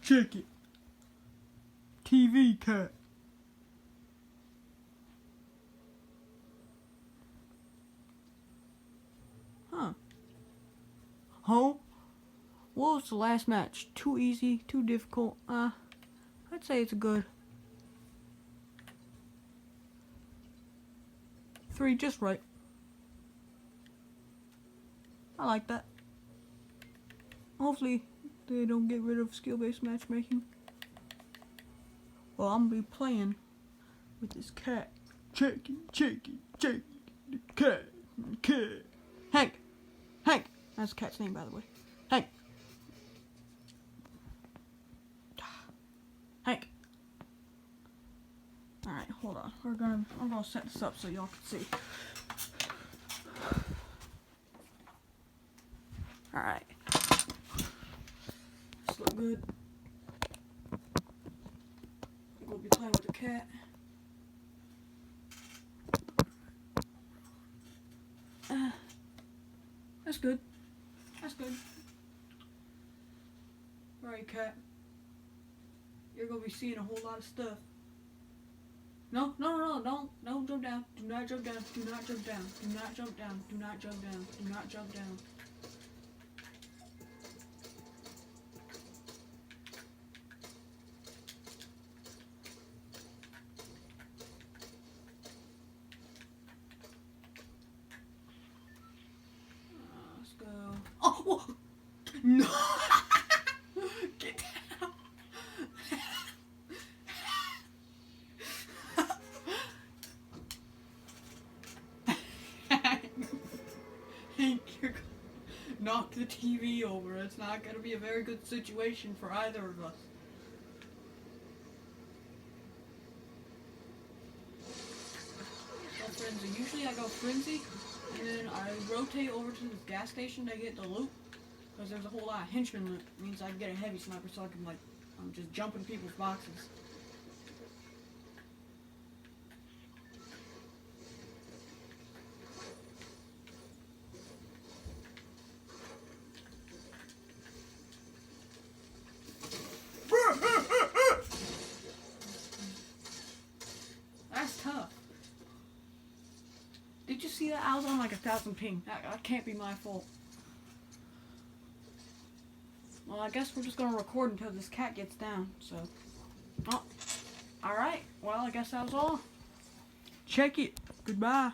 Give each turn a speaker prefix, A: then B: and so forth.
A: Check it. TV cat. Huh. Oh? What was the last match? Too easy? Too difficult? I'd say it's a good 3, just right. I like that. Hopefully they don't get rid of skill-based matchmaking. Well, I'm gonna be playing with this cat. Check it, the cat. Hank! That's the cat's name, by the way. Hank! Hank! Alright, hold on. I'm gonna set this up so y'all can see. Alright. This look good. I'm gonna be playing with the cat. That's good. That's good. Alright, cat. You're gonna be seeing a whole lot of stuff. No, don't jump down. Do not jump down. Do not jump down. Do not jump down. Do not jump down. Do not jump down. Let's go. Oh, whoa. No. Get down. Hank, you're gonna knock the TV over. It's not gonna be a very good situation for either of us. Go Frenzy. Usually I go Frenzy, and then I rotate over to the gas station to get the loot. Because there's a whole lot of henchman loot. It means I can get a heavy sniper so I can, like, just jump in people's boxes. That's tough. Did you see that? I was on like 1,000 ping. That can't be my fault. Well, I guess we're just gonna record until this cat gets down, so. Oh. Alright, well, I guess that was all. Check it. Goodbye.